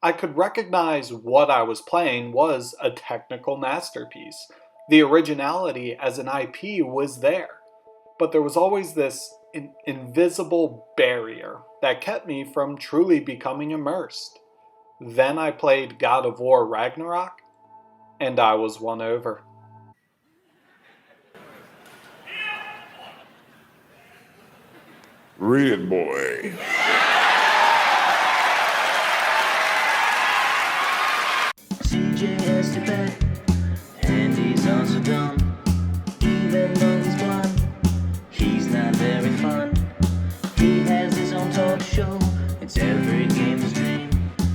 I could recognize what I was playing was a technical masterpiece. The originality as an IP was there, but there was always this invisible barrier that kept me from truly becoming immersed. Then I played God of War Ragnarok, and I was won over. Read it, boy. CJ has to bet, and he's also dumb. Even though he's blind, he's not very fun. He has his own talk show, it's every gamer's dream.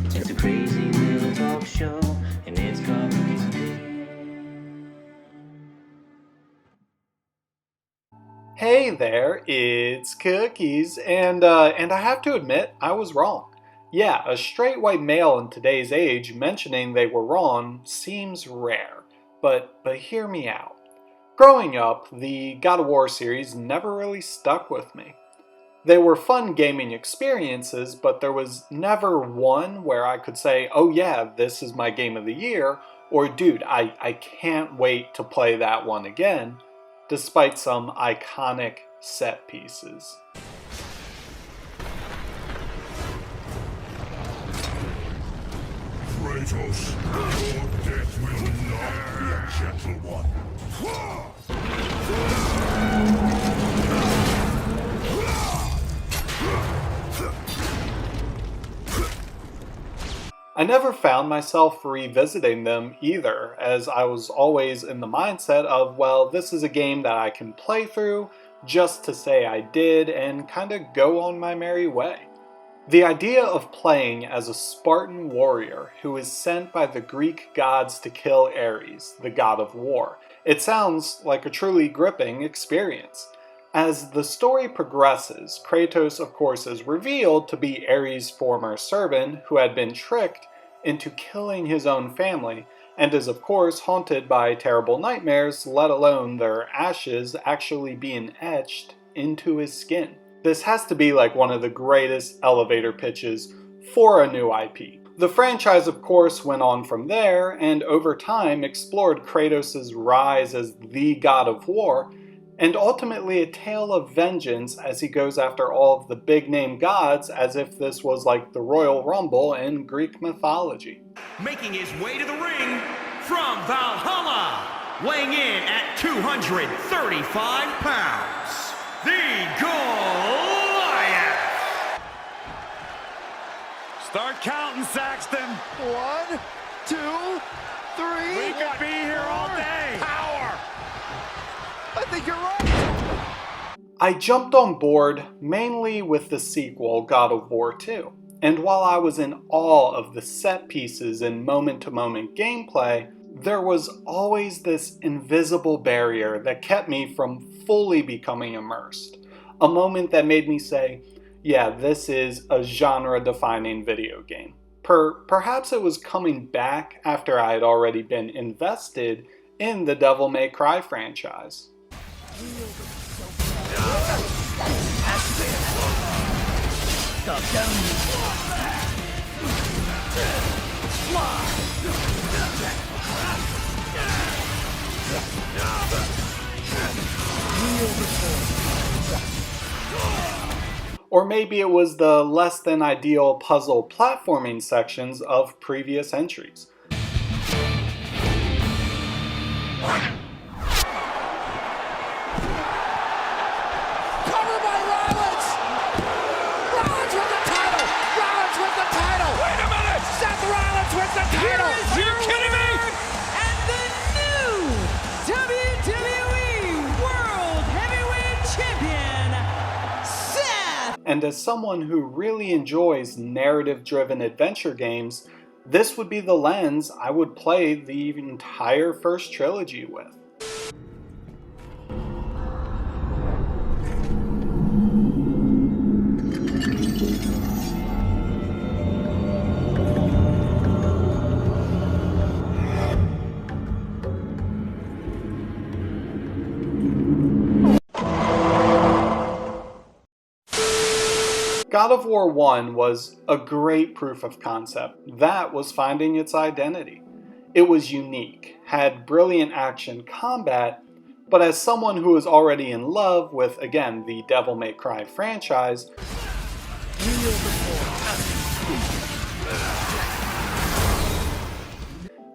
It's a crazy little talk show, and it's called Cookies and Cream. Hey there, it's Cookies, and I have to admit, I was wrong. Yeah, a straight white male in today's age mentioning they were wrong seems rare, but hear me out. Growing up, the God of War series never really stuck with me. They were fun gaming experiences, but there was never one where I could say, oh yeah, this is my game of the year, or dude, I can't wait to play that one again, despite some iconic set pieces. Kratos, your death will not be a gentle one. I never found myself revisiting them either, as I was always in the mindset of, well, this is a game that I can play through just to say I did and kind of go on my merry way. The idea of playing as a Spartan warrior who is sent by the Greek gods to kill Ares, the god of war, it sounds like a truly gripping experience. As the story progresses, Kratos of course is revealed to be Ares' former servant who had been tricked into killing his own family, and is of course haunted by terrible nightmares, let alone their ashes actually being etched into his skin. This has to be like one of the greatest elevator pitches for a new IP. The franchise of course went on from there, and over time explored Kratos' rise as the god of war, and ultimately a tale of vengeance as he goes after all of the big name gods as if this was like the Royal Rumble in Greek mythology. Making his way to the ring from Valhalla, weighing in at 235 pounds, the Goliath! Start counting, Saxton. 1, 2, 3. We could be here all day. Power! I think you're right. I jumped on board mainly with the sequel, God of War 2. And while I was in awe of the set pieces and moment-to-moment gameplay, there was always this invisible barrier that kept me from fully becoming immersed. A moment that made me say, yeah, this is a genre-defining video game. Perhaps it was coming back after I had already been invested in the Devil May Cry franchise. Or maybe it was the less than ideal puzzle platforming sections of previous entries. And as someone who really enjoys narrative-driven adventure games, this would be the lens I would play the entire first trilogy with. God God of War 1 was a great proof of concept. That was finding its identity. It was unique, had brilliant action combat, but as someone who is already in love with, again, the Devil May Cry franchise,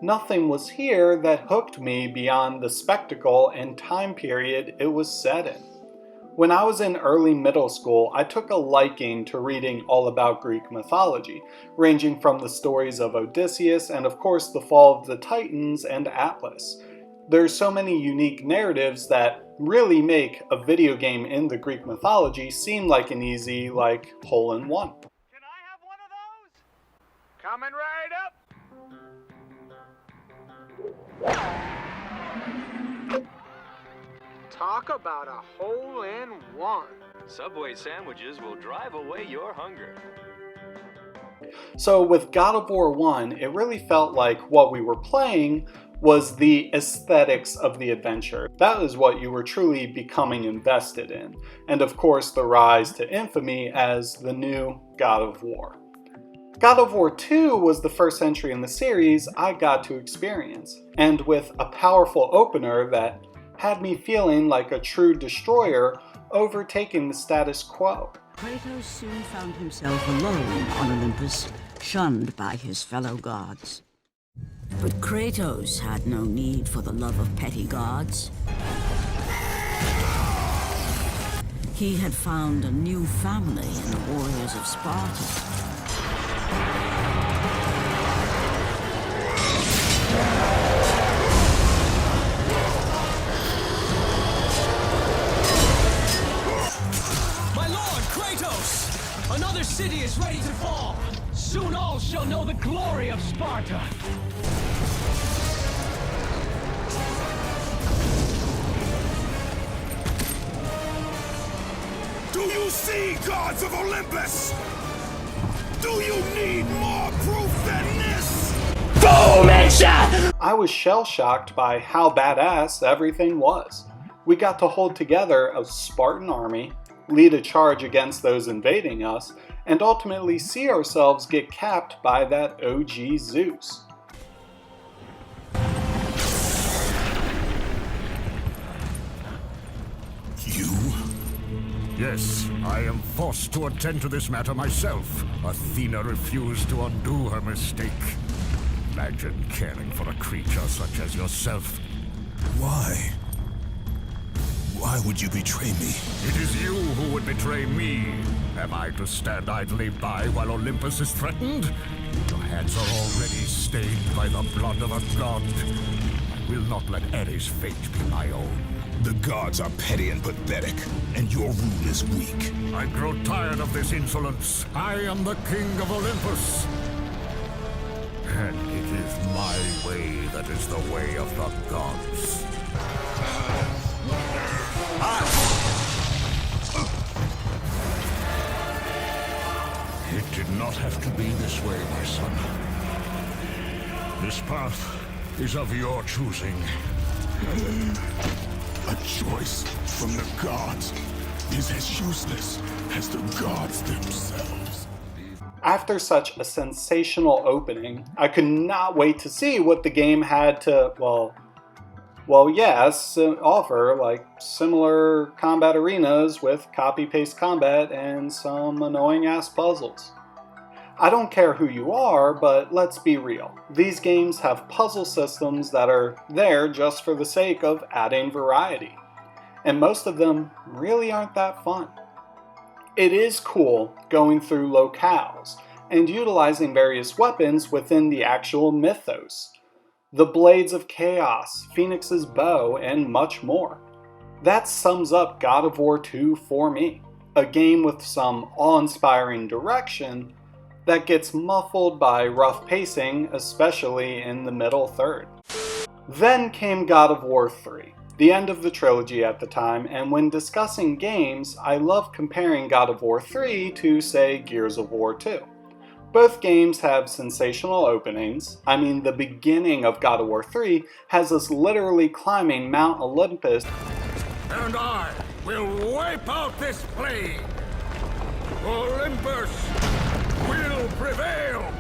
nothing was here that hooked me beyond the spectacle and time period it was set in. When I was in early middle school, I took a liking to reading all about Greek mythology, ranging from the stories of Odysseus and of course the fall of the Titans and Atlas. There's so many unique narratives that really make a video game in the Greek mythology seem like an easy, hole-in-one. Can I have one of those? Coming right up. Talk about a hole-in-one. Subway sandwiches will drive away your hunger. So with God of War 1, it really felt like what we were playing was the aesthetics of the adventure. That is what you were truly becoming invested in. And of course, the rise to infamy as the new God of War. God of War 2 was the first entry in the series I got to experience, and with a powerful opener that had me feeling like a true destroyer overtaking the status quo. Kratos soon found himself alone on Olympus, shunned by his fellow gods. But Kratos had no need for the love of petty gods. He had found a new family in the warriors of Sparta. My lord, Kratos! Another city is ready to fall! Soon all shall know the glory of Sparta! Do you see, gods of Olympus? Do you need more proof than this? I was shell-shocked by how badass everything was. We got to hold together a Spartan army, lead a charge against those invading us, and ultimately see ourselves get capped by that OG Zeus. You? Yes, I am forced to attend to this matter myself. Athena refused to undo her mistake. Imagine caring for a creature such as yourself. Why? Why would you betray me? It is you who would betray me. Am I to stand idly by while Olympus is threatened? Your hands are already stained by the blood of a god. I will not let Ares' fate be my own. The gods are petty and pathetic, and your rule is weak. I grow tired of this insolence. I am the king of Olympus. And it is my way that is the way of the gods. It did not have to be this way, my son. This path is of your choosing. A choice from the gods is as useless as the gods themselves. After such a sensational opening, I could not wait to see what the game had to, offer, like similar combat arenas with copy-paste combat and some annoying-ass puzzles. I don't care who you are, but let's be real. These games have puzzle systems that are there just for the sake of adding variety. And most of them really aren't that fun. It is cool going through locales and utilizing various weapons within the actual mythos. The Blades of Chaos, Phoenix's Bow, and much more. That sums up God of War 2 for me. A game with some awe-inspiring direction that gets muffled by rough pacing, especially in the middle third. Then came God of War 3, the end of the trilogy at the time, and when discussing games, I love comparing God of War 3 to, say, Gears of War 2. Both games have sensational openings. I mean, the beginning of God of War 3 has us literally climbing Mount Olympus. And I will wipe out this plague. Olympus will prevail!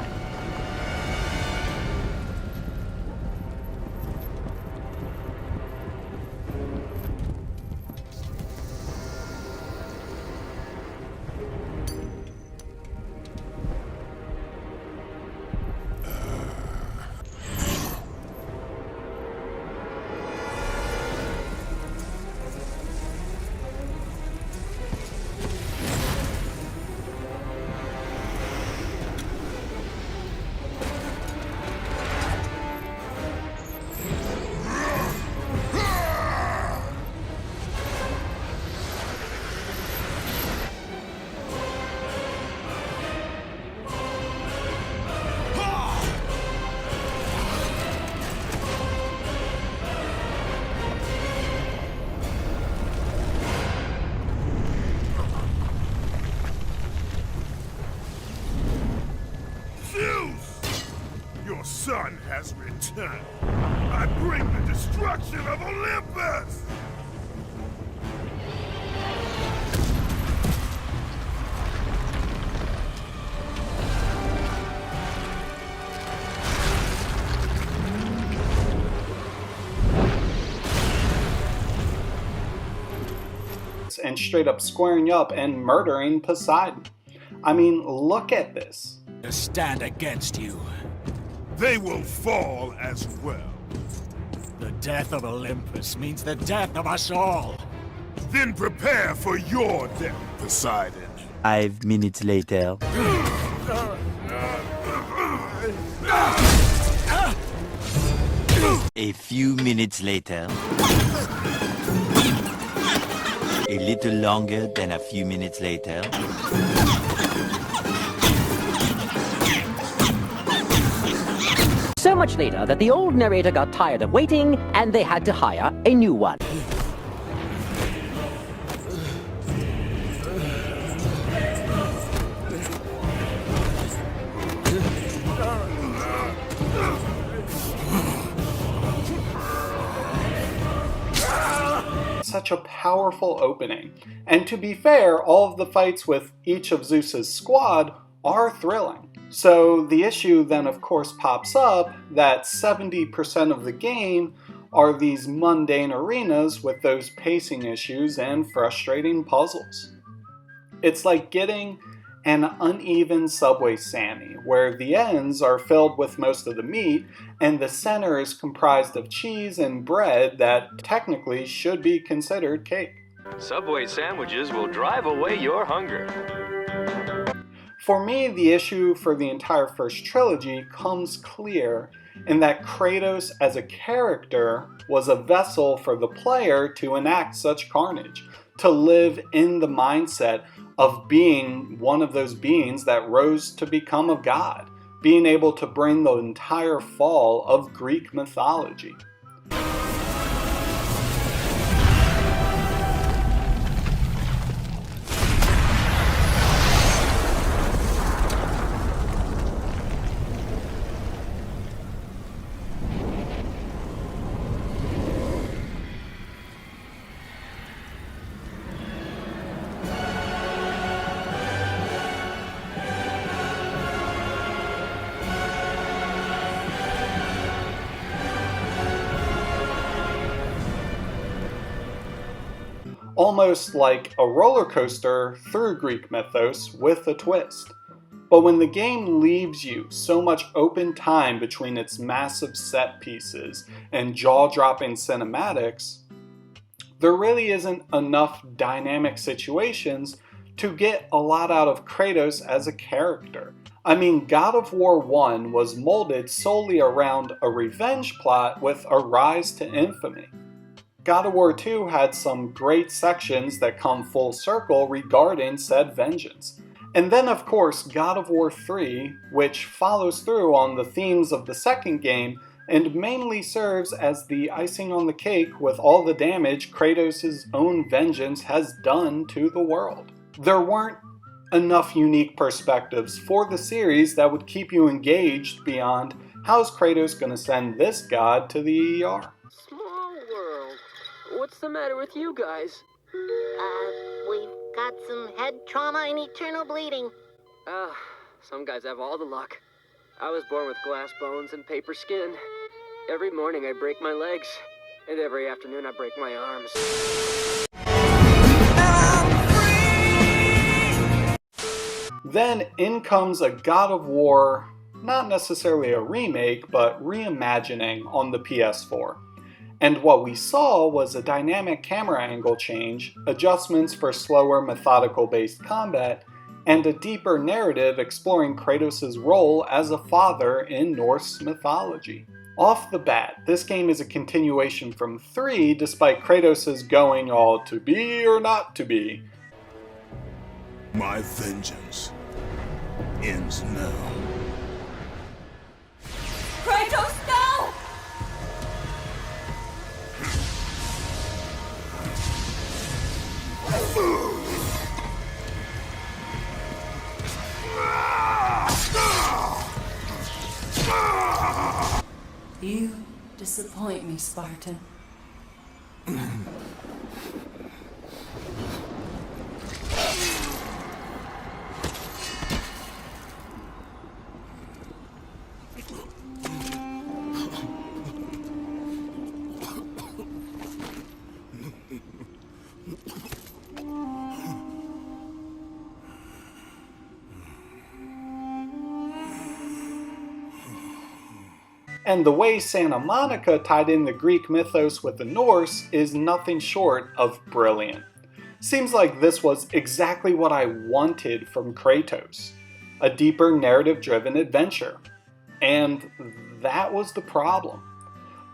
Your son has returned. I bring the destruction of Olympus! And straight up squaring up and murdering Poseidon. I mean, look at this. To stand against you. They will fall as well. The death of Olympus means the death of us all. Then prepare for your death, Poseidon. 5 minutes later. A few minutes later. A little longer than a few minutes later. So much later that the old narrator got tired of waiting and they had to hire a new one. Such a powerful opening. And to be fair, all of the fights with each of Zeus's squad are thrilling. So the issue then of course pops up that 70% of the game are these mundane arenas with those pacing issues and frustrating puzzles. It's like getting an uneven Subway Sammy, where the ends are filled with most of the meat and the center is comprised of cheese and bread that technically should be considered cake. Subway sandwiches will drive away your hunger. For me, the issue for the entire first trilogy comes clear in that Kratos as a character was a vessel for the player to enact such carnage, to live in the mindset of being one of those beings that rose to become a god, being able to bring the entire fall of Greek mythology. Almost like a roller coaster through Greek mythos with a twist. But when the game leaves you so much open time between its massive set pieces and jaw-dropping cinematics, there really isn't enough dynamic situations to get a lot out of Kratos as a character. I mean, God of War 1 was molded solely around a revenge plot with a rise to infamy. God of War 2 had some great sections that come full circle regarding said vengeance. And then of course God of War 3, which follows through on the themes of the second game and mainly serves as the icing on the cake with all the damage Kratos' own vengeance has done to the world. There weren't enough unique perspectives for the series that would keep you engaged beyond how's Kratos gonna send this god to the ER? Small world. What's the matter with you guys? We've Got some head trauma and eternal bleeding. Some guys have all the luck. I was born with glass bones and paper skin. Every morning I break my legs, and every afternoon I break my arms. Then in comes a God of War, not necessarily a remake, but reimagining on the PS4. And what we saw was a dynamic camera angle change, adjustments for slower methodical-based combat, and a deeper narrative exploring Kratos' role as a father in Norse mythology. Off the bat, this game is a continuation from 3 despite Kratos' going all to be or not to be. My vengeance ends now. Kratos, no! You disappoint me, Spartan. And the way Santa Monica tied in the Greek mythos with the Norse is nothing short of brilliant. Seems like this was exactly what I wanted from Kratos. A deeper narrative-driven adventure. And that was the problem.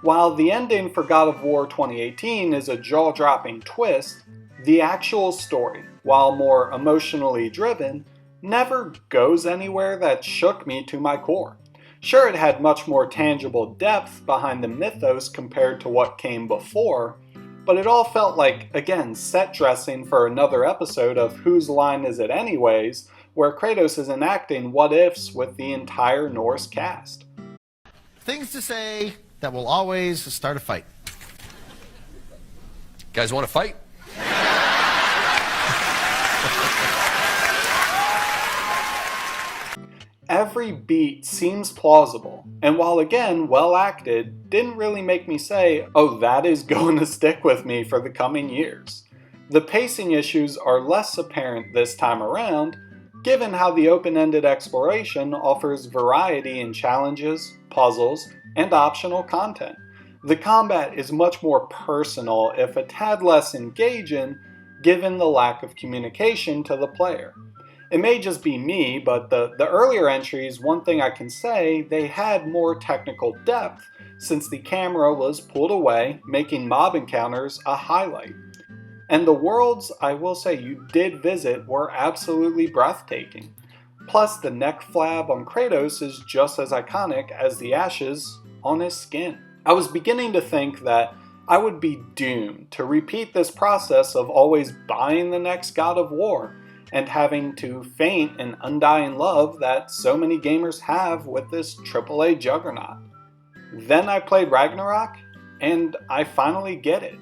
While the ending for God of War 2018 is a jaw-dropping twist, the actual story, while more emotionally driven, never goes anywhere that shook me to my core. Sure, it had much more tangible depth behind the mythos compared to what came before, but it all felt like, again, set dressing for another episode of Whose Line Is It Anyways, where Kratos is enacting what-ifs with the entire Norse cast. Things to say that will always start a fight. Guys want to fight? Every beat seems plausible, and while again well acted, didn't really make me say, oh, that is going to stick with me for the coming years. The pacing issues are less apparent this time around, given how the open-ended exploration offers variety in challenges, puzzles, and optional content. The combat is much more personal, if a tad less engaging, given the lack of communication to the player. It may just be me, but the earlier entries, one thing I can say, they had more technical depth since the camera was pulled away, making mob encounters a highlight. And the worlds, I will say, you did visit were absolutely breathtaking. Plus, the neck flab on Kratos is just as iconic as the ashes on his skin. I was beginning to think that I would be doomed to repeat this process of always buying the next God of War, and having to faint in undying love that so many gamers have with this AAA juggernaut. Then I played Ragnarok, and I finally get it.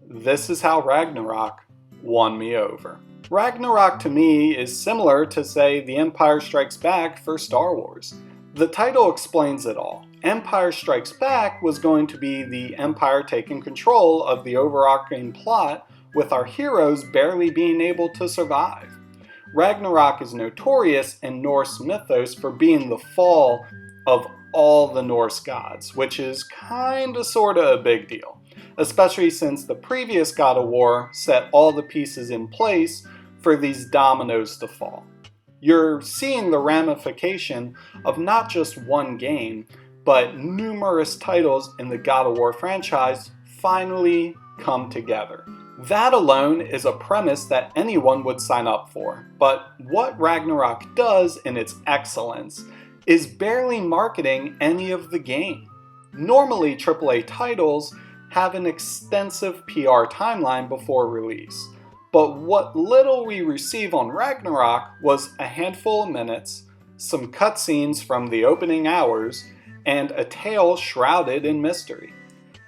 This is how Ragnarok won me over. Ragnarok to me is similar to, say, The Empire Strikes Back for Star Wars. The title explains it all. Empire Strikes Back was going to be the Empire taking control of the overarching plot, with our heroes barely being able to survive. Ragnarok is notorious in Norse mythos for being the fall of all the Norse gods, which is kinda sorta a big deal, especially since the previous God of War set all the pieces in place for these dominoes to fall. You're seeing the ramification of not just one game, but numerous titles in the God of War franchise finally come together. That alone is a premise that anyone would sign up for, but what Ragnarok does in its excellence is barely marketing any of the game. Normally, AAA titles have an extensive PR timeline before release, but what little we receive on Ragnarok was a handful of minutes, some cutscenes from the opening hours, and a tale shrouded in mystery.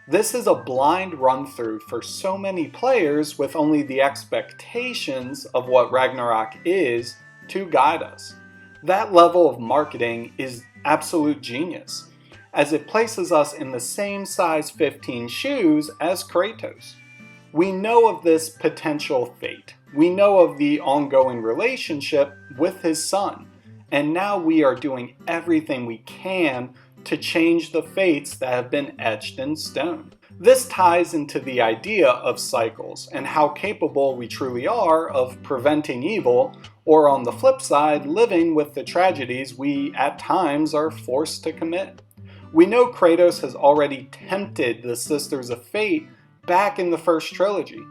This is a blind run-through for so many players with only the expectations of what Ragnarok is to guide us. That level of marketing is absolute genius, as it places us in the same size 15 shoes as Kratos. We know of this potential fate. We know of the ongoing relationship with his son, and now we are doing everything we can to change the fates that have been etched in stone. This ties into the idea of cycles and how capable we truly are of preventing evil, or on the flip side, living with the tragedies we at times are forced to commit. We know Kratos has already tempted the Sisters of Fate back in the first trilogy,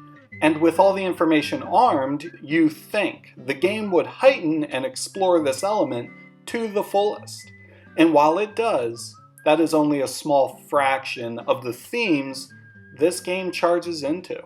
and with all the information armed, you think the game would heighten and explore this element to the fullest. And while it does, that is only a small fraction of the themes this game charges into.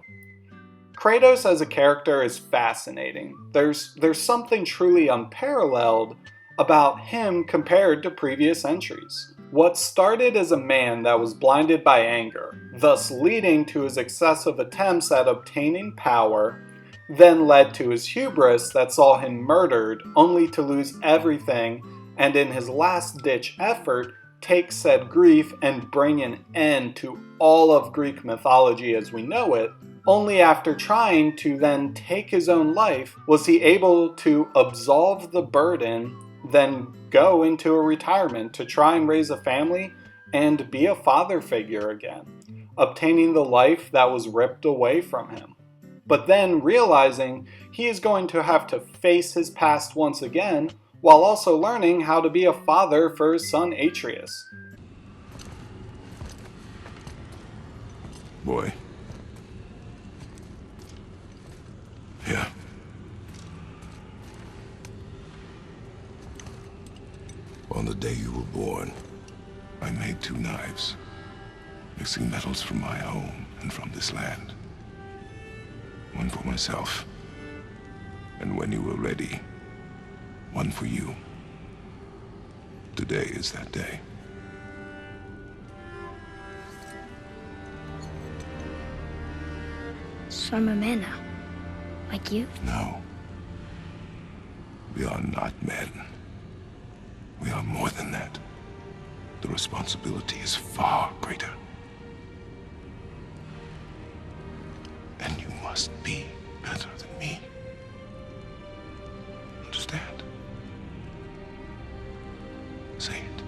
Kratos as a character is fascinating. There's something truly unparalleled about him compared to previous entries. What started as a man that was blinded by anger, thus leading to his excessive attempts at obtaining power, then led to his hubris that saw him murdered only to lose everything, and in his last-ditch effort take said grief and bring an end to all of Greek mythology as we know it. Only after trying to then take his own life was he able to absolve the burden, then go into a retirement to try and raise a family and be a father figure again, obtaining the life that was ripped away from him. But then realizing he is going to have to face his past once again, while also learning how to be a father for his son Atreus. Boy. Yeah. On the day you were born, I made 2 knives, mixing metals from my home and from this land. One for myself, and when you were ready, one for you. Today is that day. So I'm a man now, like you? No. We are not men. We are more than that. The responsibility is far greater. And you must be better than me. Understand? Say it.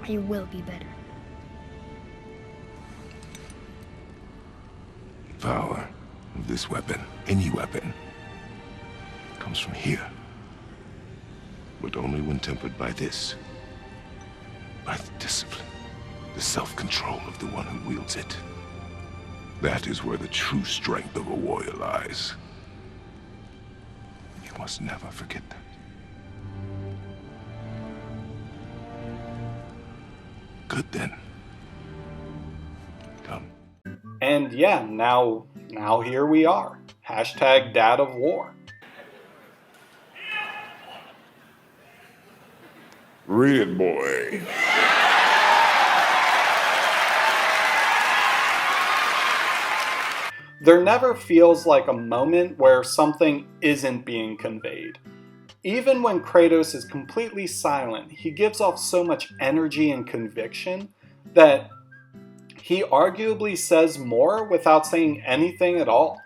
I will be better. The power of this weapon, any weapon, comes from here. But only when tempered by this. By the discipline, the self-control of the one who wields it. That is where the true strength of a warrior lies. You must never forget that. Good then. Come. And yeah, now here we are. Hashtag Dad of War. Read it, boy. There never feels like a moment where something isn't being conveyed. Even when Kratos is completely silent, he gives off so much energy and conviction that he arguably says more without saying anything at all.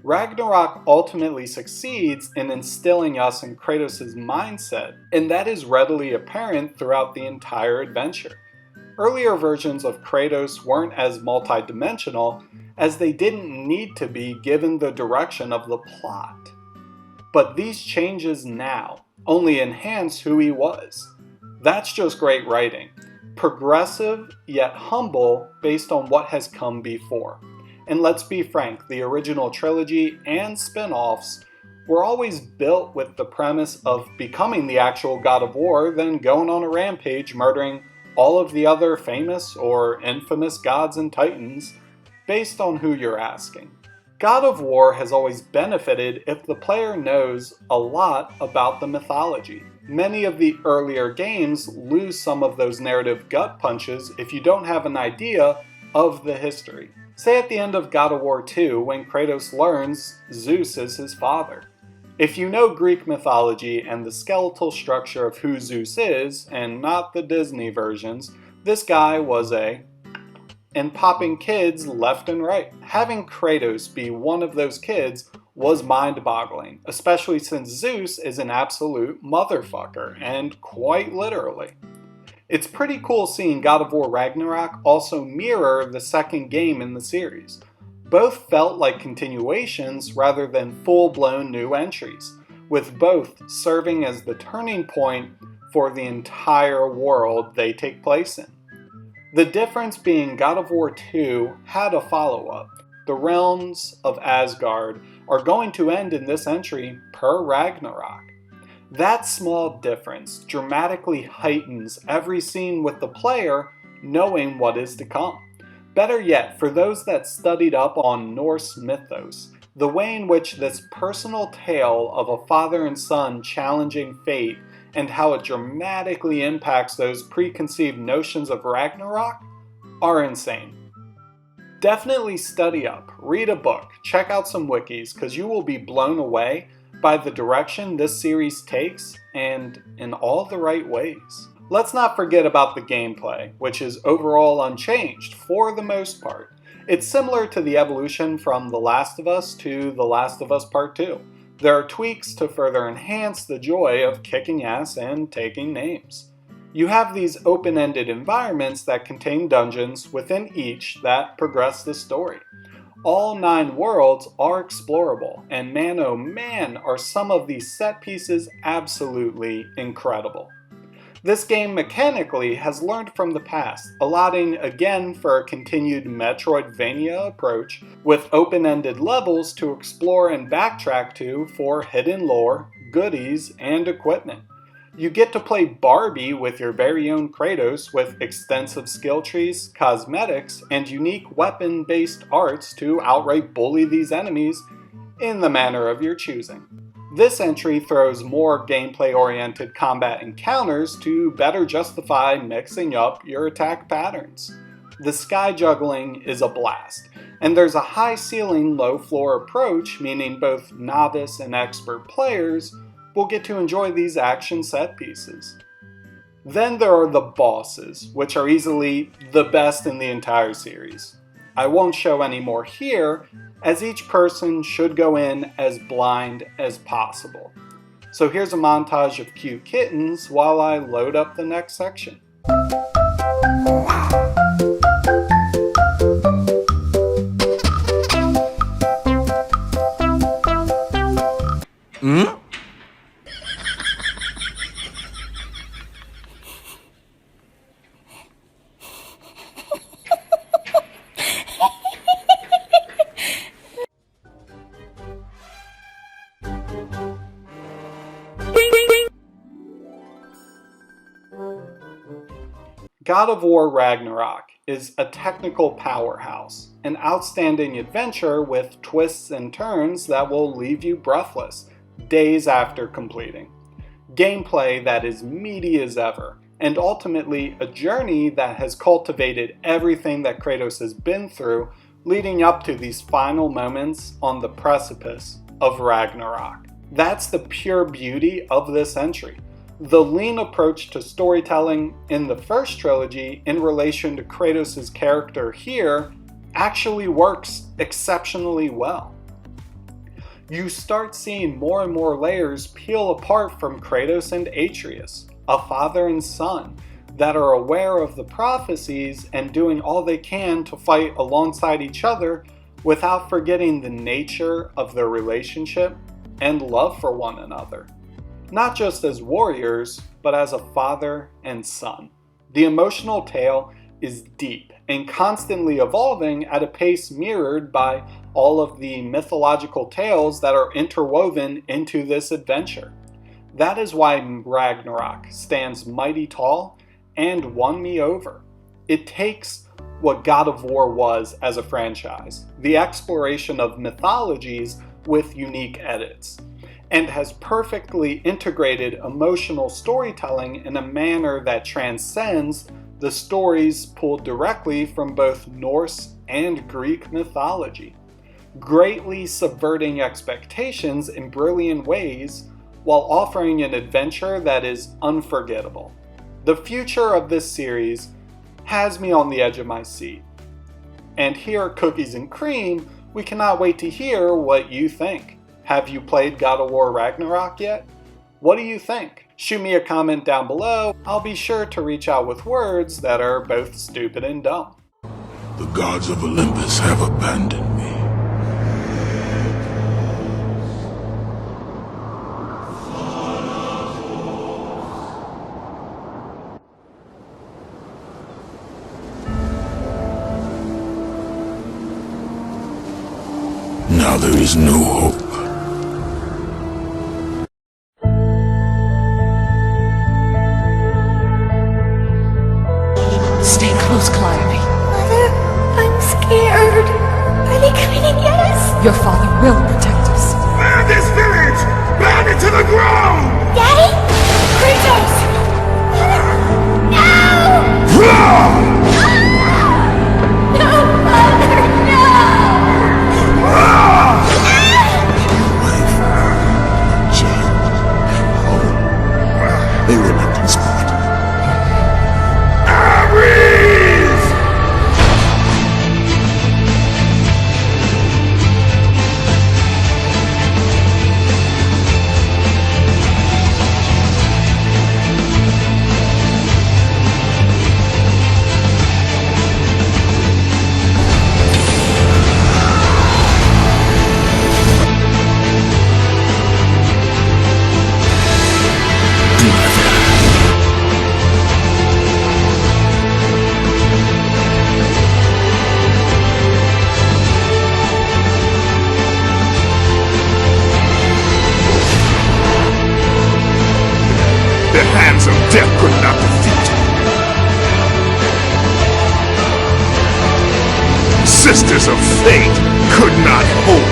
Ragnarok ultimately succeeds in instilling us in Kratos' mindset, and that is readily apparent throughout the entire adventure. Earlier versions of Kratos weren't as multidimensional, as they didn't need to be given the direction of the plot. But these changes now only enhance who he was. That's just great writing. Progressive yet humble based on what has come before. And let's be frank, the original trilogy and spin-offs were always built with the premise of becoming the actual god of war, then going on a rampage murdering all of the other famous or infamous gods and titans, based on who you're asking. God of War has always benefited if the player knows a lot about the mythology. Many of the earlier games lose some of those narrative gut punches if you don't have an idea of the history. Say at the end of God of War 2 when Kratos learns Zeus is his father. If you know Greek mythology and the skeletal structure of who Zeus is, and not the Disney versions, this guy was and popping kids left and right. Having Kratos be one of those kids was mind-boggling, especially since Zeus is an absolute motherfucker, and quite literally. It's pretty cool seeing God of War Ragnarok also mirror the second game in the series. Both felt like continuations rather than full-blown new entries, with both serving as the turning point for the entire world they take place in. The difference being God of War 2 had a follow-up. The realms of Asgard are going to end in this entry per Ragnarok. That small difference dramatically heightens every scene with the player knowing what is to come. Better yet, for those that studied up on Norse mythos, the way in which this personal tale of a father and son challenging fate and how it dramatically impacts those preconceived notions of Ragnarok are insane. Definitely study up, read a book, check out some wikis, because you will be blown away by the direction this series takes, and in all the right ways. Let's not forget about the gameplay, which is overall unchanged for the most part. It's similar to the evolution from The Last of Us to The Last of Us Part 2. There are tweaks to further enhance the joy of kicking ass and taking names. You have these open-ended environments that contain dungeons within each that progress the story. All 9 worlds are explorable, and man oh man are some of these set pieces absolutely incredible. This game mechanically has learned from the past, allotting again for a continued Metroidvania approach with open-ended levels to explore and backtrack to for hidden lore, goodies, and equipment. You get to play Barbie with your very own Kratos with extensive skill trees, cosmetics, and unique weapon-based arts to outright bully these enemies in the manner of your choosing. This entry throws more gameplay-oriented combat encounters to better justify mixing up your attack patterns. The sky juggling is a blast, and there's a high ceiling, low floor approach, meaning both novice and expert players will get to enjoy these action set pieces. Then there are the bosses, which are easily the best in the entire series. I won't show any more here, as each person should go in as blind as possible. So here's a montage of cute kittens while I load up the next section. God of War Ragnarok is a technical powerhouse, an outstanding adventure with twists and turns that will leave you breathless days after completing. Gameplay that is meaty as ever, and ultimately a journey that has cultivated everything that Kratos has been through leading up to these final moments on the precipice of Ragnarok. That's the pure beauty of this entry. The lean approach to storytelling in the first trilogy in relation to Kratos' character here actually works exceptionally well. You start seeing more and more layers peel apart from Kratos and Atreus, a father and son, that are aware of the prophecies and doing all they can to fight alongside each other without forgetting the nature of their relationship and love for one another. Not just as warriors, but as a father and son. The emotional tale is deep and constantly evolving at a pace mirrored by all of the mythological tales that are interwoven into this adventure. That is why Ragnarok stands mighty tall and won me over. It takes what God of War was as a franchise, the exploration of mythologies with unique edits, and has perfectly integrated emotional storytelling in a manner that transcends the stories pulled directly from both Norse and Greek mythology, greatly subverting expectations in brilliant ways while offering an adventure that is unforgettable. The future of this series has me on the edge of my seat. And here at Cookies and Cream, we cannot wait to hear what you think. Have you played God of War Ragnarok yet? What do you think? Shoot me a comment down below. I'll be sure to reach out with words that are both stupid and dumb. The gods of Olympus have abandoned me. Now there is no hope. Stay close, Calliope. Mother, I'm scared. Are they coming to get us? Your father will protect us. Burn this village! Burn it to the ground! Daddy? Kratos! Mother, no! No, Mother, no! A remembrance spot. The hands of death could not defeat. Sisters of fate could not hold.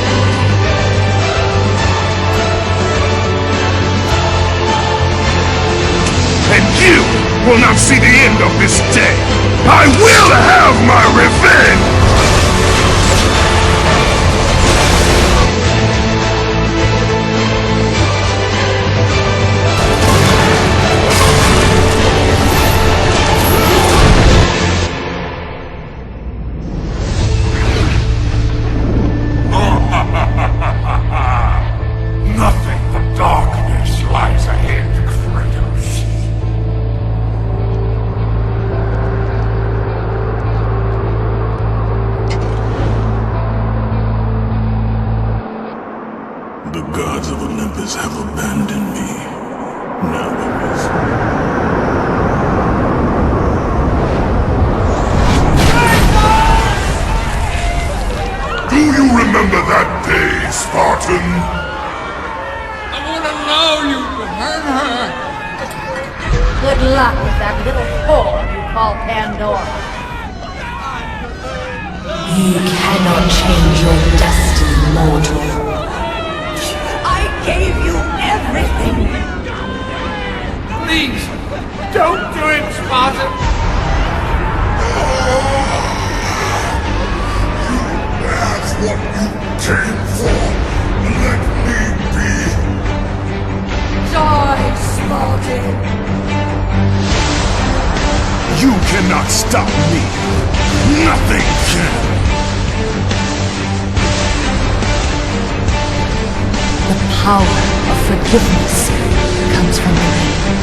And you will not see the end of this day. I will have my revenge! Nothing but darkness lies ahead, Kratos. The gods of Olympus have abandoned me. Now there is... Do you remember that day, Spartan? I want to know you hurt her. Good luck with that little whore you call Pandora. You cannot change your destiny, mortal. I gave you everything. Please, don't do it, Spartan. That's what you came for. Let me be. Die, Spartan. You cannot stop me. Nothing can. The power of forgiveness comes from within.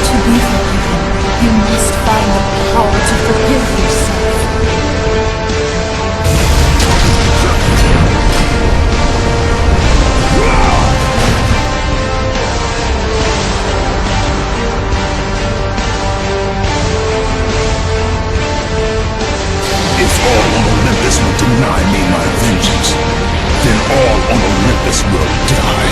To be forgiven, you must find the power to forgive yourself. If all on Olympus will deny me my vengeance, then all on Olympus will die.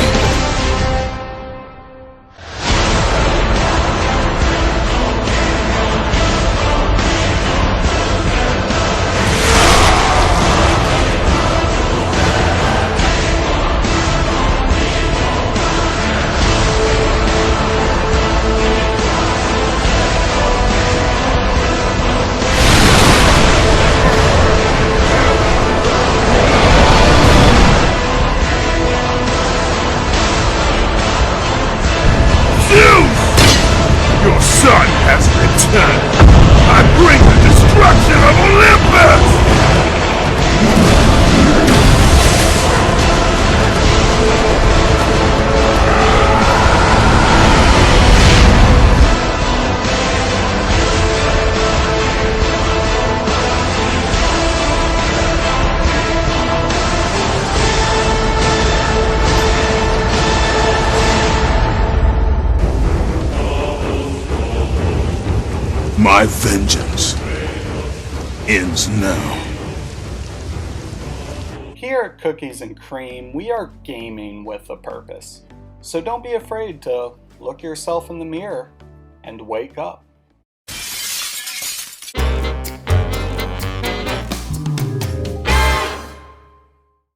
sun has returned! I bring the destruction of Olympus! My vengeance ends now. Here at Cookies and Cream, we are gaming with a purpose. So don't be afraid to look yourself in the mirror and wake up.